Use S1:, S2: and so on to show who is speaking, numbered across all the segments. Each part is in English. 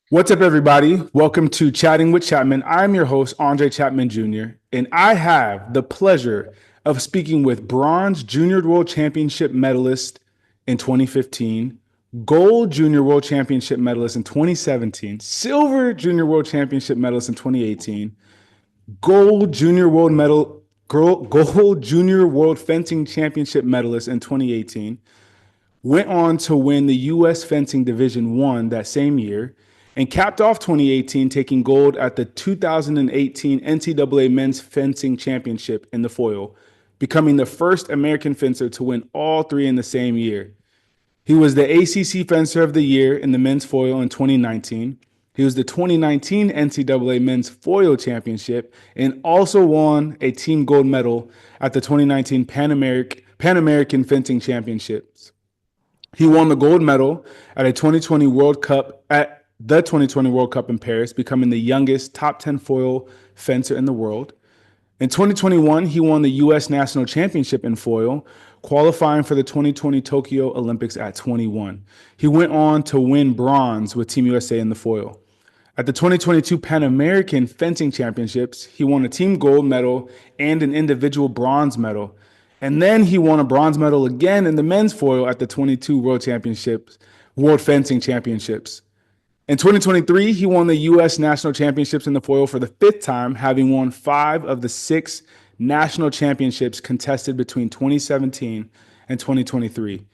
S1: What's up, everybody? Welcome to Chatting with Chapman. I'm your host, Andre Chapman Jr., and I have the pleasure of speaking with bronze junior world championship medalist in 2015, gold junior world championship medalist in 2017, silver junior world championship medalist in 2018, gold junior world medal, gold junior world fencing championship medalist in 2018, went on to win the U.S. Fencing Division One that same year, and capped off 2018 taking gold at the 2018 NCAA Men's Fencing Championship in the foil, becoming the first American fencer to win all three in the same year. He was the ACC Fencer of the Year in the men's foil in 2019. He was the 2019 NCAA Men's Foil Championship and also won a team gold medal at the 2019 Pan American Fencing Championships. He won the gold medal at the 2020 World Cup in Paris, becoming the youngest top 10 foil fencer in the world. In 2021, he won the U.S. National Championship in foil, qualifying for the 2020 Tokyo Olympics at 21. He went on to win bronze with Team USA in the foil. At the 2022 Pan American Fencing Championships, he won a team gold medal and an individual bronze medal. And then he won a bronze medal again in the men's foil at the 22 World Fencing Championships. In 2023, he won the U.S. National Championships in the foil for the fifth time, having won five of the six national championships contested between 2017 and 2023.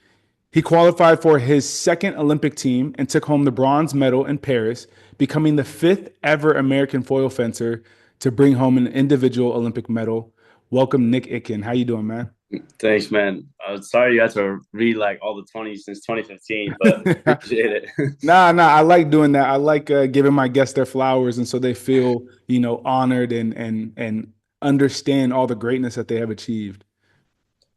S1: He qualified for his second Olympic team and took home the bronze medal in Paris, becoming the fifth ever American foil fencer to bring home an individual Olympic medal. Welcome, Nick Itkin. How you doing, man?
S2: Thanks, man. Sorry you had to read like all the 20s since 2015, but appreciate it.
S1: Nah. I like doing that. I like giving my guests their flowers, and so they feel, honored and understand all the greatness that they have achieved.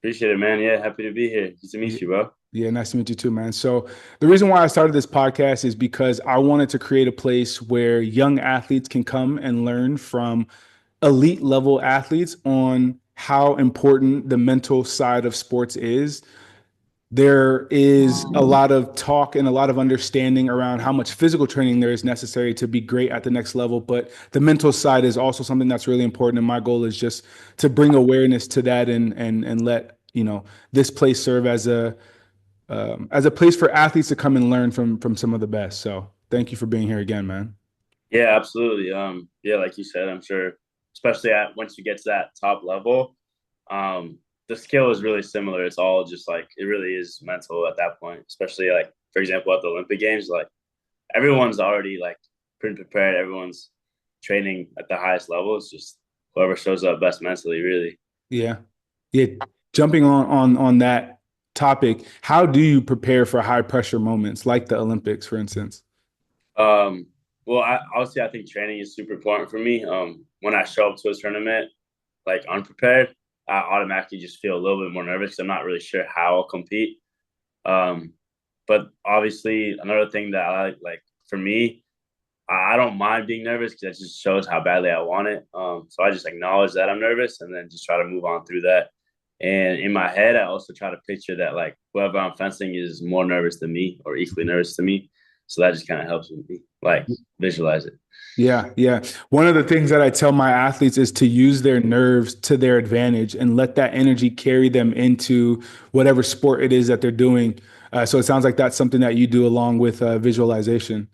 S2: Appreciate it, man. Yeah, happy to be here. Good to
S1: Yeah,
S2: meet you, bro.
S1: yeah, nice to meet you too, man. So the reason why I started this podcast is because I wanted to create a place where young athletes can come and learn from elite level athletes on how important the mental side of sports is. There is a lot of talk and a lot of understanding around how much physical training there is necessary to be great at the next level, but the mental side is also something that's really important. And my goal is just to bring awareness to that and let this place serve as a place for athletes to come and learn from some of the best. So thank you for being here again, man.
S2: Yeah, absolutely. Yeah, like you said, I'm sure, especially at once you get to that top level, the skill is really similar. It's all just like it really is mental at that point, especially like for example at the Olympic Games, like everyone's already like pretty prepared. Everyone's training at the highest level. It's just whoever shows up best mentally, really.
S1: Yeah. Yeah. Jumping on that topic, how do you prepare for high pressure moments like the Olympics, for instance?
S2: Um, well, obviously, I think training is super important for me. When I show up to a tournament like unprepared, I automatically just feel a little bit more nervous because I'm not really sure how I'll compete. Um, but obviously, another thing that I like for me, I don't mind being nervous because it just shows how badly I want it. So I just acknowledge that I'm nervous and then just try to move on through that. And in my head, I also try to picture that like whoever I'm fencing is more nervous than me or equally nervous to me. So that just kind of helps me like visualize it.
S1: Yeah, yeah. One of the things that I tell my athletes is to use their nerves to their advantage and let that energy carry them into whatever sport it is that they're doing. So it sounds like that's something that you do along with visualization.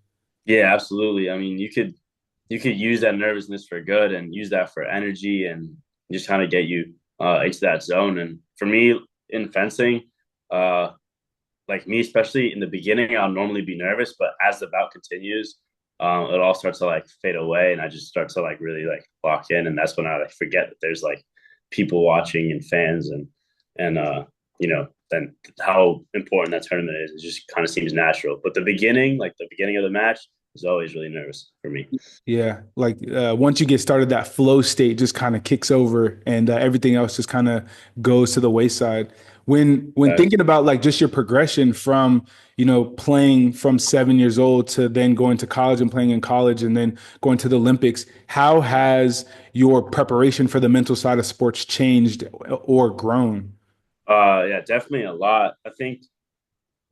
S2: Yeah, absolutely. I mean, you could use that nervousness for good and use that for energy and just kind of get you into that zone. And for me in fencing, uh, like me, especially in the beginning, I'll normally be nervous, but as the bout continues, it all starts to like fade away, and I just start to like really like lock in, and that's when I like forget that there's like people watching and fans and then how important that tournament is. It just kind of seems natural, but the beginning, like the beginning of the match, is always really nervous for me.
S1: Yeah, like once you get started, that flow state just kind of kicks over, and everything else just kind of goes to the wayside. When
S2: Uh,
S1: thinking about like just your progression from playing from 7 years old to then going to college and playing in college and then going to the Olympics, how has your preparation for the mental side of sports changed or grown?
S2: yeah, definitely a lot. I think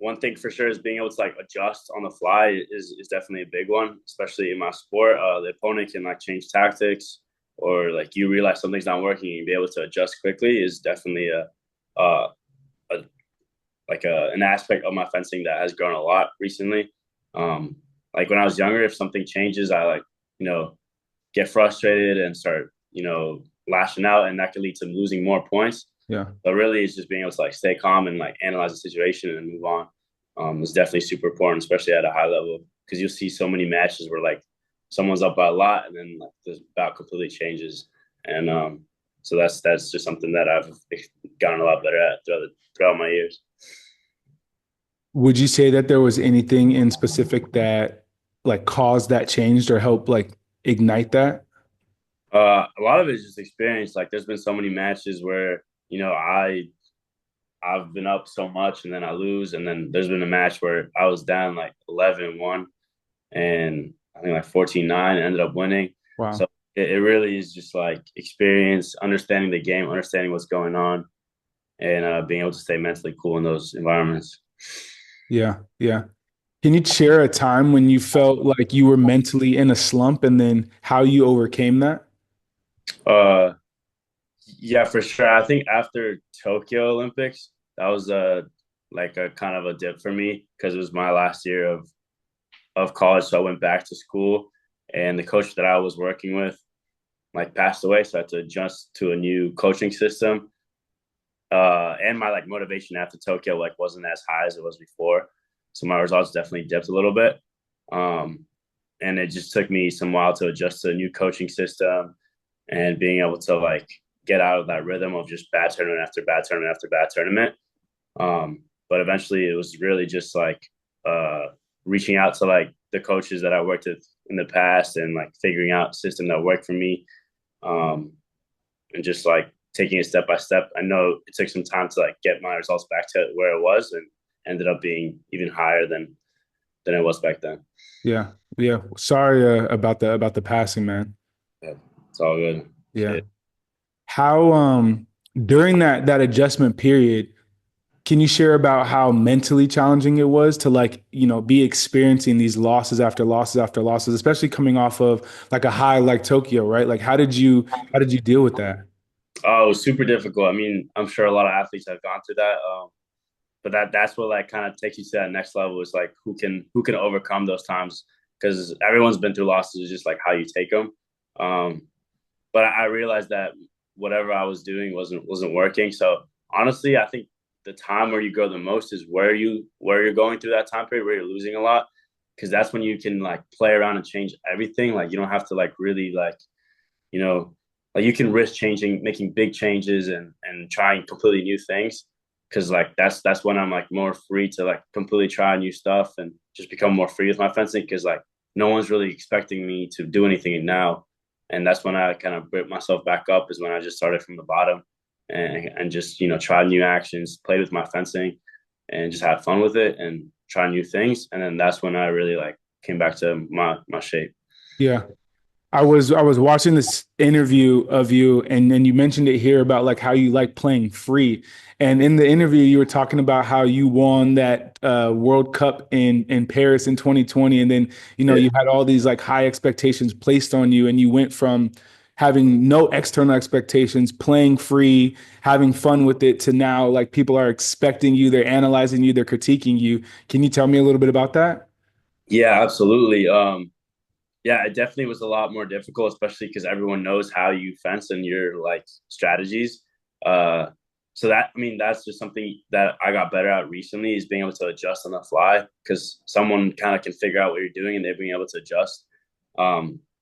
S2: one thing for sure is being able to like adjust on the fly is definitely a big one, especially in my sport. The opponent can like change tactics, or like you realize something's not working and be able to adjust quickly is definitely a, a like an aspect of my fencing that has grown a lot recently. Like when I was younger, if something changes, I like get frustrated and start lashing out, and that could lead to losing more points.
S1: Yeah.
S2: But really, it's just being able to like stay calm and like analyze the situation and move on. Is definitely super important, especially at a high level, because you'll see so many matches where like someone's up by a lot and then like the bout completely changes, and so that's just something that I've gotten a lot better at throughout my years.
S1: Would you say that there was anything in specific that like caused that change or helped like ignite that?
S2: A lot of it is just experience. Like there's been so many matches where I've been up so much and then I lose, and then there's been a match where I was down like 11-1 and I think like 14-9 and ended up winning. So
S1: Wow.
S2: it really is just like experience, understanding the game, understanding what's going on, and being able to stay mentally cool in those environments.
S1: Yeah. Yeah. Can you share a time when you felt like you were mentally in a slump and then how you overcame that?
S2: Uh, yeah, for sure. I think after Tokyo Olympics, that was like a kind of a dip for me because it was my last year of college. So I went back to school, and the coach that I was working with like passed away, so I had to adjust to a new coaching system. And my like motivation after Tokyo like wasn't as high as it was before, so my results definitely dipped a little bit. Um, and it just took me some while to adjust to a new coaching system and being able to like get out of that rhythm of just bad tournament after bad tournament after bad tournament. But eventually, it was really just like uh, reaching out to like the coaches that I worked with in the past and like figuring out a system that worked for me, um, and just like taking it step by step. I know it took some time to like get my results back to where it was, and ended up being even higher than it was back then.
S1: Yeah. Yeah. Sorry about the passing, man.
S2: Yeah, it's all good.
S1: Yeah.
S2: Shit.
S1: How during that adjustment period, can you share about how mentally challenging it was to like, be experiencing these losses after losses after losses, especially coming off of like a high like Tokyo, right? Like how did you deal with that?
S2: Oh, it was super difficult. I mean, I'm sure a lot of athletes have gone through that. But that's what like kind of takes you to that next level is like who can overcome those times, because everyone's been through losses. It's just like how you take them. Um, but I realized that whatever I was doing wasn't working. So honestly, I think the time where you grow the most is where you're going through that time period where you're losing a lot, because that's when you can like play around and change everything. Like you don't have to like really like you know like you can risk changing, making big changes and trying completely new things, because like that's when I'm like more free to like completely try new stuff and just become more free with my fencing, because like no one's really expecting me to do anything now. And that's when I kind of built myself back up, is when I just started from the bottom and just tried new actions, played with my fencing, and just had fun with it and try new things. And then that's when I really like came back to my shape.
S1: Yeah. I was watching this interview of you, and then you mentioned it here about like how you like playing free. And in the interview, you were talking about how you won that World Cup in Paris in 2020, and then
S2: Yeah.
S1: you had all these like high expectations placed on you, and you went from having no external expectations, playing free, having fun with it, to now like people are expecting you, they're analyzing you, they're critiquing you. Can you tell me a little bit about that?
S2: Yeah, absolutely. Yeah, it definitely was a lot more difficult, especially because everyone knows how you fence and your like strategies. Uh, so that I mean, that's just something that I got better at recently, is being able to adjust on the fly, because someone kind of can figure out what you're doing and they're being able to adjust.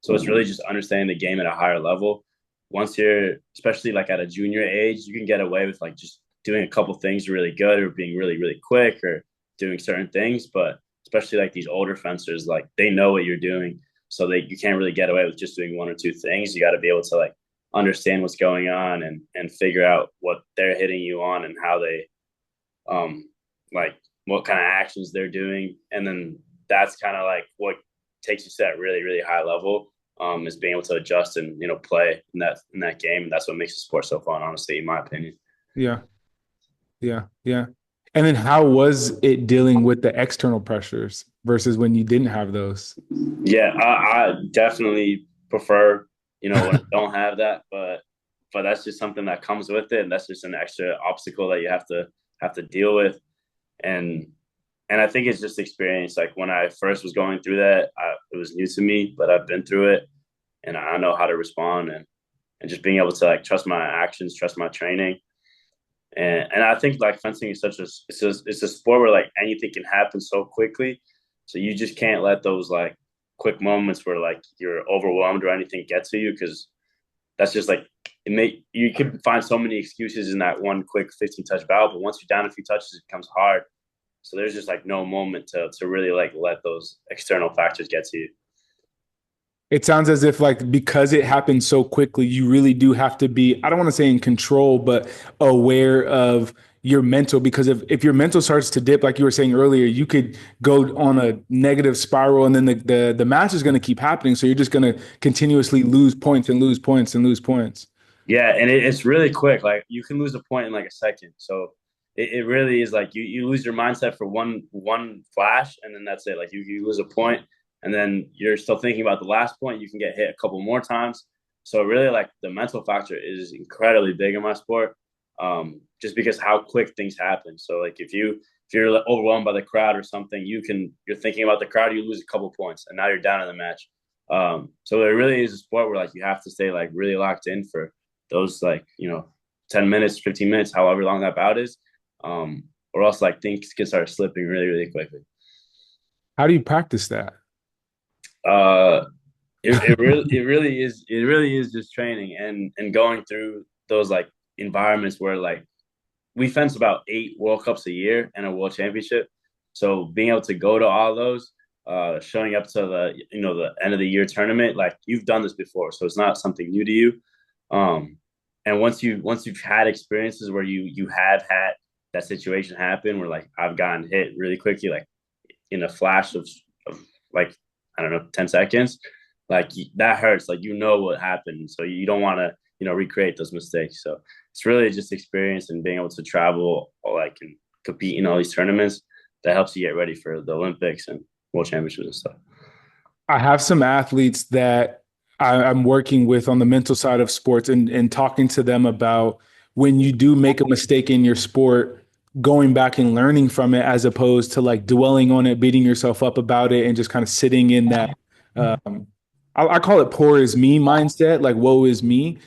S2: So it's really just understanding the game at a higher level. Once you're, especially like at a junior age, you can get away with like just doing a couple things really good, or being really really quick, or doing certain things. But especially like these older fencers, like they know what you're doing, so that you can't really get away with just doing one or two things. You got to be able to like understand what's going on and figure out what they're hitting you on and how they um like what kind of actions they're doing, and then that's kind of like what takes you to that really really high level, is being able to adjust and play in that game. And that's what makes the sport so fun, honestly, in my opinion.
S1: Yeah, yeah, yeah. And then how was it dealing with the external pressures versus when you didn't have those?
S2: Yeah, I definitely prefer, when I don't have that, but that's just something that comes with it, and that's just an extra obstacle that you have to deal with, and and I think it's just experience. Like when I first was going through that, it was new to me, but I've been through it, and I know how to respond, and just being able to like trust my actions, trust my training, and I think like fencing is such a it's a sport where like anything can happen so quickly, so you just can't let those like quick moments where like you're overwhelmed or anything get to you, because that's just like you can find so many excuses in that one quick 15 touch battle, but once you're down a few touches, it becomes hard. So there's just like no moment to really like let those external factors get to you.
S1: It sounds as if like because it happened so quickly, you really do have to be, I don't want to say in control, but aware of your mental because if your mental starts to dip, like you were saying earlier, you could go on a negative spiral and then the match is going to keep happening. So you're just going to continuously lose points and lose points and lose points.
S2: Yeah, and it's really quick. Like you can lose a point in like a second. So it really is like you lose your mindset for one flash, and then that's it. Like you lose a point, and then you're still thinking about the last point. You can get hit a couple more times. So really, like the mental factor is incredibly big in my sport, just because how quick things happen. So like if you're like, overwhelmed by the crowd or something, you're thinking about the crowd, you lose a couple points, and now you're down in the match. So it really is a sport where like you have to stay like really locked in for those like 10 minutes, 15 minutes, however long that bout is, or else like things can start slipping really really quickly.
S1: How do you practice that?
S2: uh it really is just training and going through those like environments where like we fence about 8 World Cups a year and a world championship, so being able to go to all those, showing up to the end of the year tournament, like you've done this before, so it's not something new to you. Um and once you've had experiences where you have had that situation happen where like I've gotten hit really quickly, like in a flash of like I don't know 10 seconds, like that hurts, like what happened, so you don't want to recreate those mistakes. So it's really just experience and being able to travel or like and compete in all these tournaments that helps you get ready for the Olympics and world championships and stuff.
S1: I have some athletes that I'm working with on the mental side of sports and talking to them about when you do make a mistake in your sport, going back and learning from it as opposed to like dwelling on it, beating yourself up about it, and just kind of sitting in that. Um, I call it poor is me mindset, like woe is me.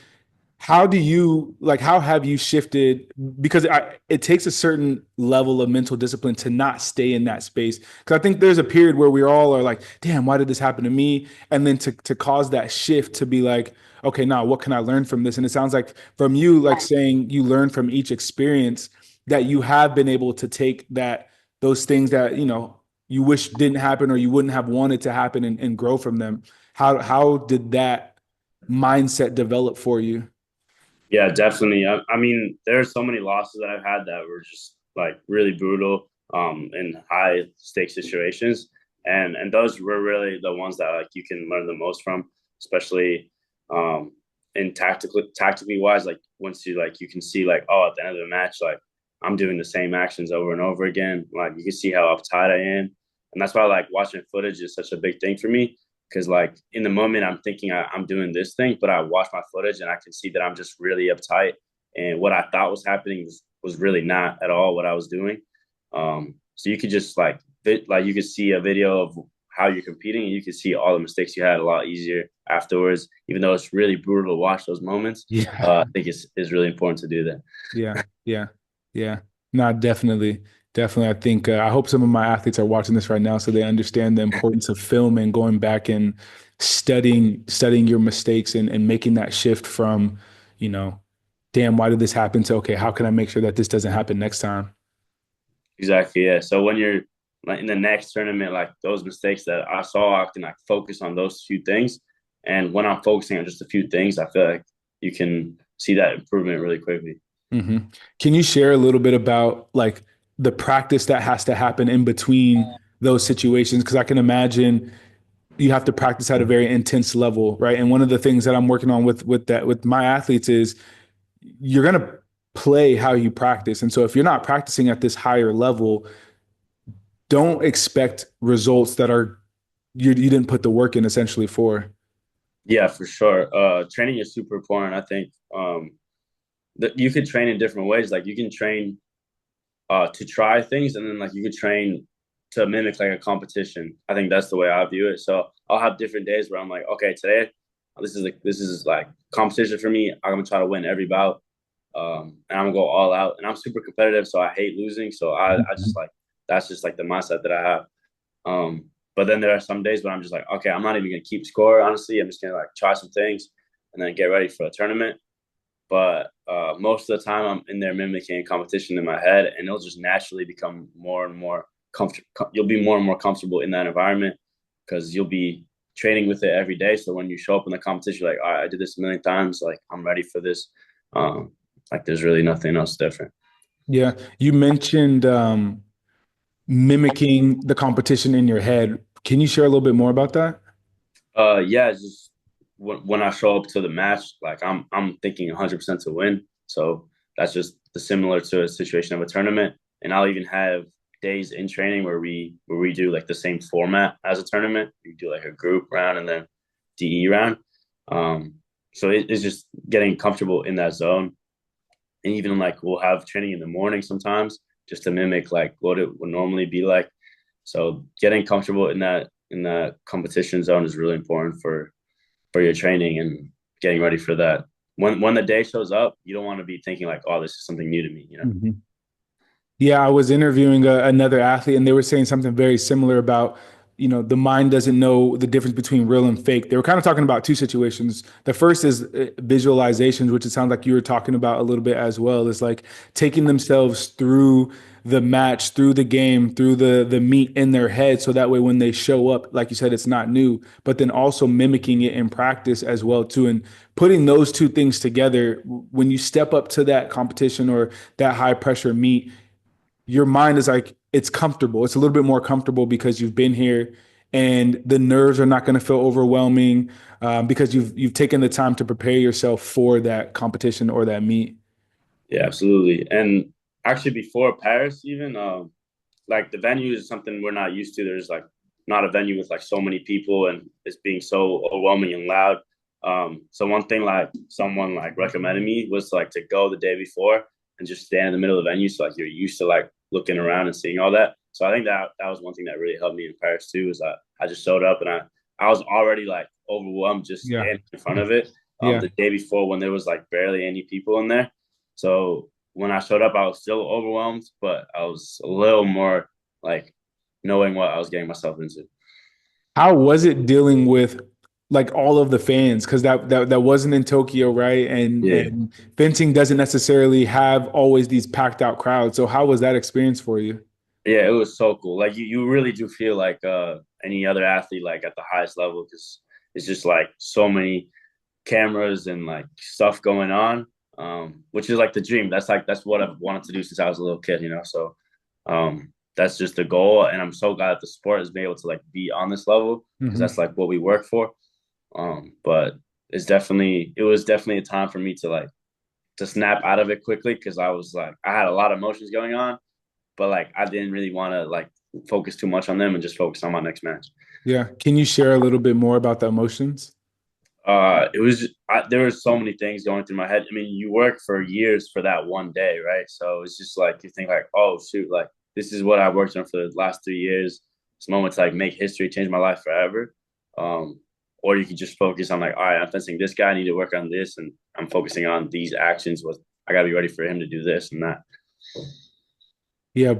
S1: How do you like how have you shifted because it takes a certain level of mental discipline to not stay in that space because I think there's a period where we all are like damn why did this happen to me and then to cause that shift to be like okay now what can I learn from this and it sounds like from you like saying you learn from each experience that you have been able to take that those things that you wish didn't happen or you wouldn't have wanted to happen and grow from them. How did that mindset develop for you?
S2: Yeah, definitely. I mean, there are so many losses that I've had that were just like really brutal, in high stakes situations, and those were really the ones that like you can learn the most from, especially um, in tactically wise. Like once you can see like, oh, at the end of the match, like I'm doing the same actions over and over again. Like you can see how uptight I am, and that's why like watching footage is such a big thing for me, because like in the moment I'm thinking I'm doing this thing, but I watch my footage and I can see that I'm just really uptight, and what I thought was happening was really not at all what I was doing. So you could just like you could see a video of how you're competing, and you can see all the mistakes you had a lot easier afterwards. Even though it's really brutal to watch those moments,
S1: Yeah.
S2: I think it's really important to do that.
S1: Yeah, yeah, yeah. No, definitely, definitely. I think I hope some of my athletes are watching this right now so they understand the importance of film and going back and studying your mistakes and making that shift from, you know, damn, why did this happen to okay, how can I make sure that this doesn't happen next time?
S2: Exactly. Yeah. So when you're like in the next tournament, like those mistakes that I saw, I can like focus on those few things. And when I'm focusing on just a few things, I feel like you can see that improvement really quickly.
S1: Hmm. Can you share a little bit about like the practice that has to happen in between those situations? Because I can imagine you have to practice at a very intense level, right? And one of the things that I'm working on with my athletes is you're gonna play how you practice. And so if you're not practicing at this higher level, don't expect results that are you didn't put the work in essentially for.
S2: Yeah, for sure. Training is super important. I think that you could train in different ways. Like you can train to try things, and then like you could train to mimic like a competition. I think that's the way I view it. So I'll have different days where I'm like, okay, today this is like competition for me. I'm gonna try to win every bout, and I'm gonna go all out. And I'm super competitive, so I hate losing. So I just like that's just like the mindset that I have. But then there are some days when I'm just like, okay, I'm not even gonna keep score. Honestly, I'm just gonna like try some things and then get ready for a tournament. But most of the time, I'm in there mimicking competition in my head, and it'll just naturally become more and more comfortable. You'll be more and more comfortable in that environment because you'll be training with it every day. So when you show up in the competition, you're like, all right, I did this a million times. Like I'm ready for this. Like there's really nothing else different.
S1: Yeah. You mentioned mimicking the competition in your head. Can you share a little bit more about that?
S2: Yeah, it's just when I show up to the match, like I'm thinking 100% to win. So that's just the similar to a situation of a tournament. And I'll even have days in training where we do like the same format as a tournament. We do like a group round and then DE round. Um, so it's just getting comfortable in that zone. And even like we'll have training in the morning sometimes just to mimic like what it would normally be like. So getting comfortable in that competition zone is really important for your training and getting ready for that. When the day shows up, you don't want to be thinking like, oh, this is something new to me, you know?
S1: Mhm. Yeah, I was interviewing another athlete, and they were saying something very similar about, the mind doesn't know the difference between real and fake. They were kind of talking about two situations. The first is visualizations, which it sounds like you were talking about a little bit as well, is like taking themselves through the match, through the game, through the meet in their head, so that way when they show up, like you said, it's not new, but then also mimicking it in practice as well too, and putting those two things together when you step up to that competition or that high pressure meet, your mind is like it's comfortable. It's a little bit more comfortable because you've been here, and the nerves are not going to feel overwhelming because you've taken the time to prepare yourself for that competition or that meet.
S2: Yeah, absolutely. And actually, before Paris, even like the venue is something we're not used to. There's like not a venue with like so many people and it's being so overwhelming and loud. So one thing like someone like recommended me was like to go the day before and just stand in the middle of the venue. So like you're used to like looking around and seeing all that. So I think that was one thing that really helped me in Paris too. Is that I just showed up and I was already like overwhelmed just
S1: Yeah.
S2: standing in front of it.
S1: Yeah.
S2: The day before when there was like barely any people in there. So when I showed up, I was still overwhelmed, but I was a little more like knowing what I was getting myself into.
S1: How was it dealing with like all of the fans? Because that wasn't in Tokyo, right? And
S2: Yeah.
S1: and fencing doesn't necessarily have always these packed out crowds. So how was that experience for you?
S2: Yeah, it was so cool. Like you really do feel like any other athlete like at the highest level because it's just like so many cameras and like stuff going on, which is like the dream. That's what I've wanted to do since I was a little kid, you know. So that's just the goal, and I'm so glad that the sport has been able to like be on this level because
S1: Mhm.
S2: that's like what we work for. But it was definitely a time for me to like to snap out of it quickly because I was like I had a lot of emotions going on, but like I didn't really want to like focus too much on them and just focus on my next match.
S1: Yeah. Can you share a little bit more about the emotions?
S2: There were so many things going through my head. I mean, you work for years for that one day, right? So it's just like you think like, oh shoot, like this is what I worked on for the last 3 years. This moment to like make history, change my life forever. Um, or you can just focus on like, all right, I'm fencing this guy. I need to work on this, and I'm focusing on these actions. With I gotta be ready for him to do this and that.
S1: Yeah,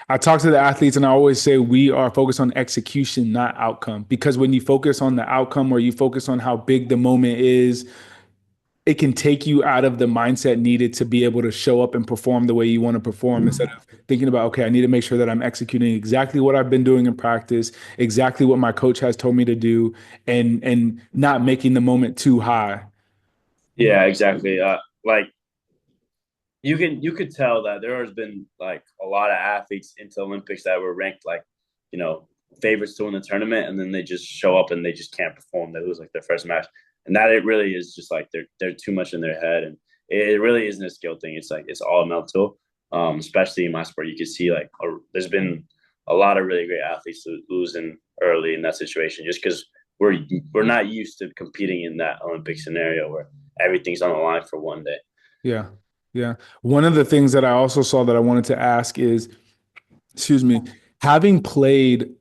S1: I talk to the athletes and I always say we are focused on execution, not outcome. Because when you focus on the outcome or you focus on how big the moment is, it can take you out of the mindset needed to be able to show up and perform the way you want to perform instead of thinking about, okay, I need to make sure that I'm executing exactly what I've been doing in practice, exactly what my coach has told me to do, and not making the moment too high.
S2: Yeah, exactly. Like you could tell that there has been like a lot of athletes into Olympics that were ranked like, you know, favorites to win the tournament, and then they just show up and they just can't perform. They lose like their first match, and that it really is just like they're too much in their head, and it really isn't a skill thing. It's like it's all mental. Especially in my sport, you can see like there's been a lot of really great athletes losing early in that situation just because we're we're not used to competing in that Olympic scenario where everything's on the line for one day.
S1: Yeah. Yeah. One of the things that I also saw that I wanted to ask is, excuse me, having played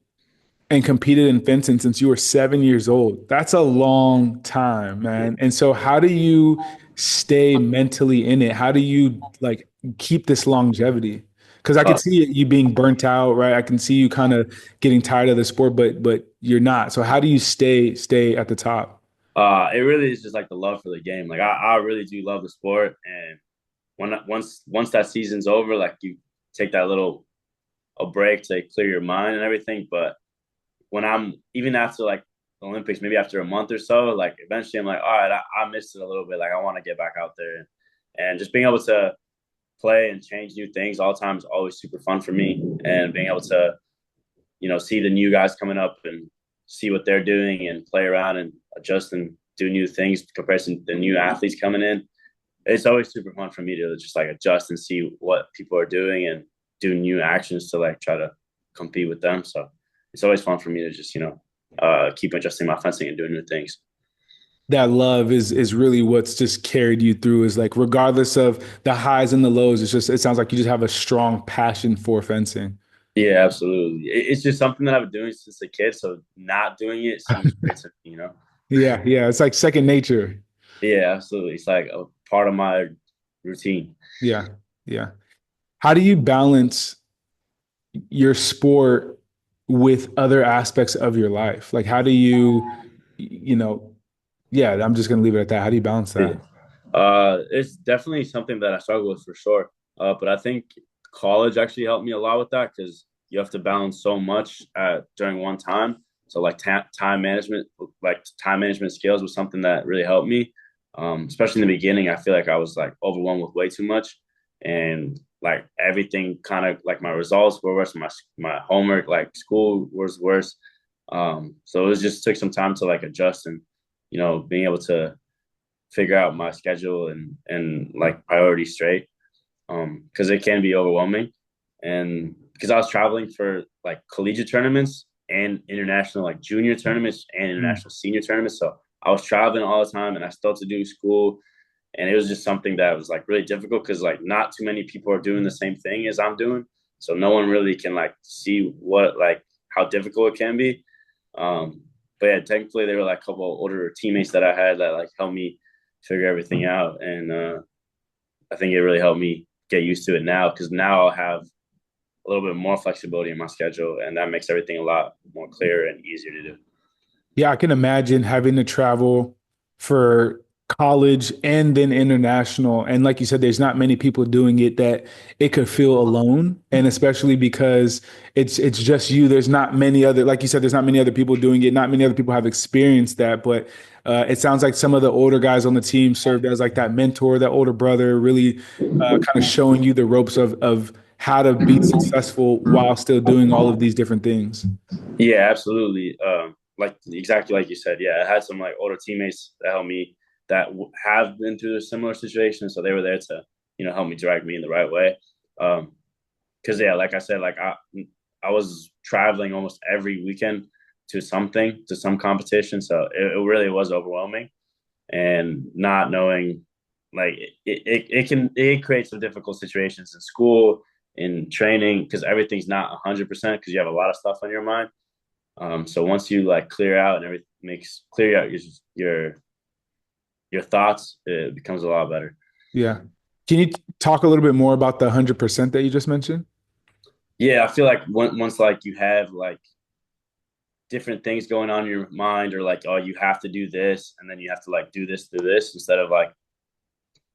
S1: and competed in fencing since you were 7 years old, that's a long time,
S2: Yeah.
S1: man. And so how do you stay mentally in it? How do you like keep this longevity? Because I could
S2: Uh,
S1: see you being burnt out, right? I can see you kind of getting tired of the sport, but you're not. So how do you stay at the top?
S2: it really is just like the love for the game. Like I really do love the sport, and once that season's over, like you take that little a break to clear your mind and everything. But when I'm even after like the Olympics, maybe after a month or so, like eventually I'm like, all right, I missed it a little bit. Like I want to get back out there, and just being able to play and change new things all the time is always super fun for me. And being able to, see the new guys coming up and see what they're doing and play around and adjust and do new things compared to the new athletes coming in. It's always super fun for me to just like adjust and see what people are doing and do new actions to like try to compete with them. So it's always fun for me to just, keep adjusting my fencing and doing new things.
S1: That love is really what's just carried you through is like regardless of the highs and the lows, it sounds like you just have a strong passion for fencing.
S2: Yeah, absolutely. It's just something that I've been doing since a kid. So not doing it seems great to me.
S1: Yeah, yeah. It's like second nature.
S2: Yeah, absolutely. It's like a part of my routine.
S1: Yeah, yeah. How do you balance your sport with other aspects of your life? Like, how do you, you know, yeah, I'm just gonna leave it at that. How do you balance
S2: Yeah.
S1: that?
S2: It's definitely something that I struggle with for sure. But I think college actually helped me a lot with that because you have to balance so much during one time. So like time management skills was something that really helped me. Especially in the beginning, I feel like I was like overwhelmed with way too much, and like everything kind of like my results were worse, my homework, like school was worse. So it just took some time to like adjust and being able to figure out my schedule and like priorities straight because it can be overwhelming. And because I was traveling for like collegiate tournaments and international like junior tournaments and
S1: Mm.
S2: international senior tournaments, so I was traveling all the time and I still had to do school, and it was just something that was like really difficult because like not too many people are doing the same thing as I'm doing, so no one really can like see what like how difficult it can be. But yeah, thankfully there were like a couple of older teammates that I had that like helped me figure everything out, and I think it really helped me get used to it now because now I'll have a little bit more flexibility in my schedule, and that makes everything a lot more clear and easier to do.
S1: Yeah, I can imagine having to travel for college and then international. And like you said, there's not many people doing it that it could feel alone. And especially because it's just you. There's not many other, like you said, there's not many other people doing it. Not many other people have experienced that. But it sounds like some of the older guys on the team served as like that mentor, that older brother, really kind of showing you the ropes of how to be successful while still doing all of these different things.
S2: Yeah, absolutely. Like exactly like you said. Yeah, I had some like older teammates that helped me that have been through a similar situation, so they were there to help me direct me in the right way. Because yeah, like I said, like I was traveling almost every weekend to some competition, so it really was overwhelming, and not knowing like it creates some difficult situations in school, in training, because everything's not 100% because you have a lot of stuff on your mind. So once you like clear out and everything makes clear out your your thoughts, it becomes a lot better.
S1: Yeah. Can you talk a little bit more about the 100% that you just mentioned?
S2: Yeah, I feel like once like you have like different things going on in your mind, or like, oh, you have to do this and then you have to like do this instead of like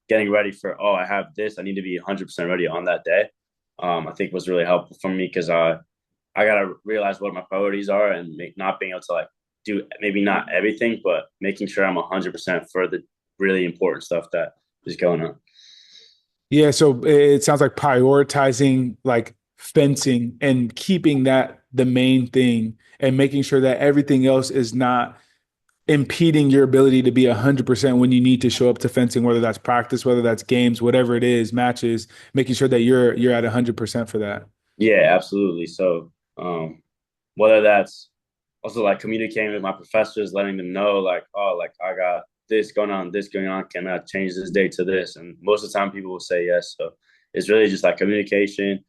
S2: getting ready for, oh, I have this, I need to be 100% ready on that day. I think was really helpful for me because I gotta realize what my priorities are and not being able to like do maybe not everything, but making sure I'm 100% for the really important stuff that is going on.
S1: Yeah, so it sounds like prioritizing like fencing and keeping that the main thing and making sure that everything else is not impeding your ability to be 100% when you need to show up to fencing, whether that's practice, whether that's games, whatever it is, matches, making sure that you're at 100% for that.
S2: Yeah, absolutely. So whether that's also like communicating with my professors, letting them know like, oh, like I got this going on. Can I change this date to this? And most of the time, people will say yes. So it's really just like communication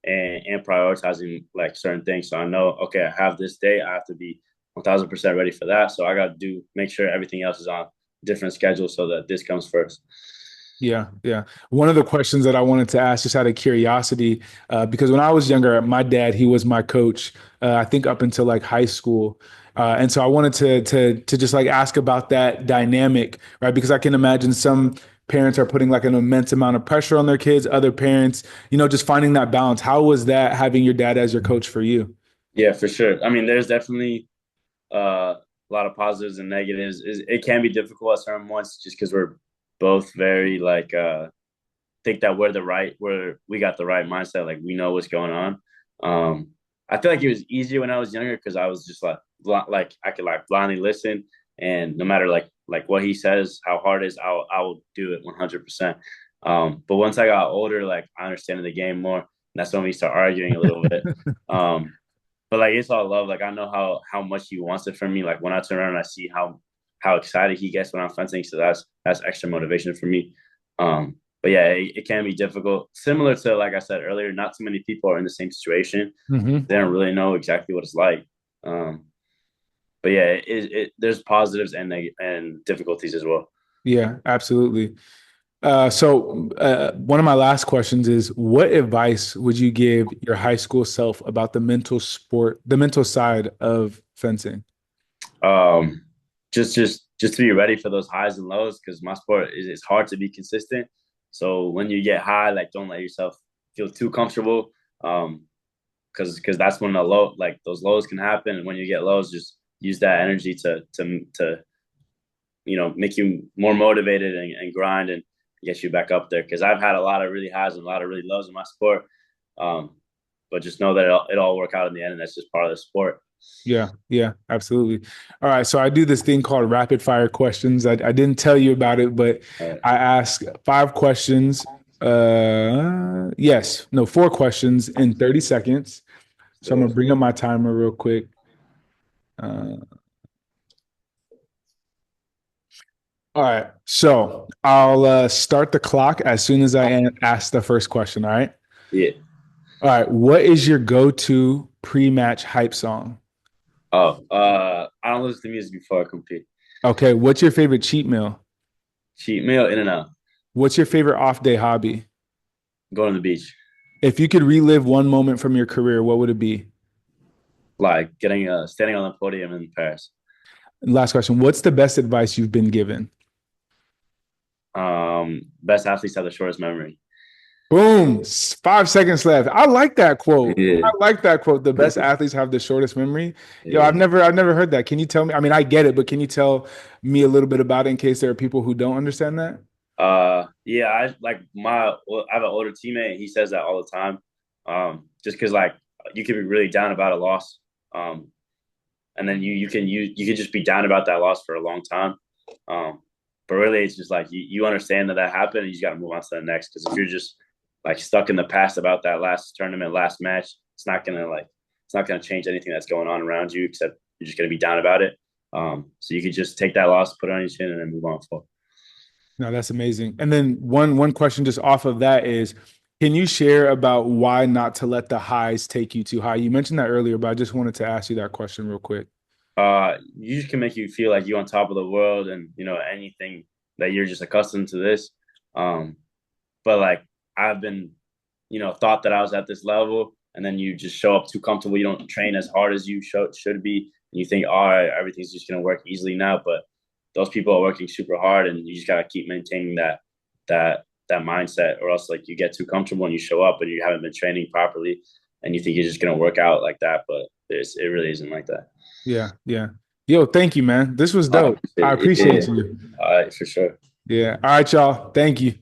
S2: and prioritizing like certain things. So I know, okay, I have this day, I have to be 1,000% ready for that. So I got to make sure everything else is on different schedules so that this comes first.
S1: Yeah, yeah. One of the questions that I wanted to ask, just out of curiosity, because when I was younger, my dad, he was my coach, I think up until like high school. And so I wanted to just like ask about that dynamic, right? Because I can imagine some parents are putting like an immense amount of pressure on their kids, other parents, just finding that balance. How was that having your dad as your coach for you?
S2: Yeah, for sure. I mean, there's definitely a lot of positives and negatives. It can be difficult at certain points just because we're both very like think that where we got the right mindset, like we know what's going on. Um, I feel like it was easier when I was younger because I was just like I could like blindly listen, and no matter like what he says, how hard it is, I will do it 100%. But once I got older, like I understand the game more. And that's when we start arguing a little bit. Um, but like it's all love. Like I know how much he wants it from me. Like when I turn around and I see how excited he gets when I'm fencing, so that's extra motivation for me. But yeah, it can be difficult. Similar to like I said earlier, not too many people are in the same situation.
S1: Hmm.
S2: They don't really know exactly what it's like. Um, but yeah, there's positives and difficulties as well.
S1: Yeah, absolutely. So one of my last questions is, what advice would you give your high school self about the mental side of fencing?
S2: Um, just to be ready for those highs and lows because my sport is it's hard to be consistent. So when you get high, like don't let yourself feel too comfortable. Because that's when the low like those lows can happen, and when you get lows, just use that energy to make you more motivated and grind and get you back up there. Because I've had a lot of really highs and a lot of really lows in my sport. Um, but just know that it'll work out in the end, and that's just part of the sport.
S1: Yeah, yeah, absolutely. All right, so I do this thing called rapid fire questions. I didn't tell you about it, but
S2: All right.
S1: I ask 5 questions. Yes, no, 4 questions in 30 seconds. So I'm gonna bring up my timer real quick. Uh, all right, so I'll start the clock as soon as ask the first question. All right.
S2: Yeah.
S1: All right. What is your go-to pre-match hype song?
S2: Oh, I don't listen to music before I compete.
S1: Okay. What's your favorite cheat meal?
S2: Cheat meal, in and out.
S1: What's your favorite off-day hobby?
S2: Go to the beach.
S1: If you could relive one moment from your career, what would it be?
S2: Like getting standing on the podium in Paris.
S1: And last question. What's the best advice you've been given?
S2: Best athletes have the shortest memory.
S1: Boom. 5 seconds left. I like that quote.
S2: Yeah,
S1: I like that quote. The best athletes have the shortest memory. Yo,
S2: yeah.
S1: I've never heard that. Can you tell me? I mean, I get it, but can you tell me a little bit about it in case there are people who don't understand that?
S2: Yeah. I have an older teammate. He says that all the time. Just because like you can be really down about a loss. Um, and then you can just be down about that loss for a long time. But really, it's just like you understand that happened, and you just got to move on to the next. Because if you're just like stuck in the past about that last tournament, last match, it's not gonna change anything that's going on around you, except you're just gonna be down about it. So you could just take that loss, put it on your chin, and then move on forward.
S1: No, that's amazing. And then one question just off of that is, can you share about why not to let the highs take you too high? You mentioned that earlier, but I just wanted to ask you that question real quick.
S2: You just can make you feel like you're on top of the world, and anything that you're just accustomed to this. Um, but like I've been, thought that I was at this level, and then you just show up too comfortable. You don't train as hard as you should be, and you think, all right, everything's just gonna work easily now. But those people are working super hard, and you just gotta keep maintaining that mindset, or else like you get too comfortable and you show up and you haven't been training properly, and you think you're just gonna work out like that, but it really isn't like that.
S1: Yeah, yeah. Yo, thank you, man. This was
S2: Uh,
S1: dope. I
S2: yeah,
S1: appreciate you.
S2: all right, for sure.
S1: Yeah. All right, y'all. Thank you.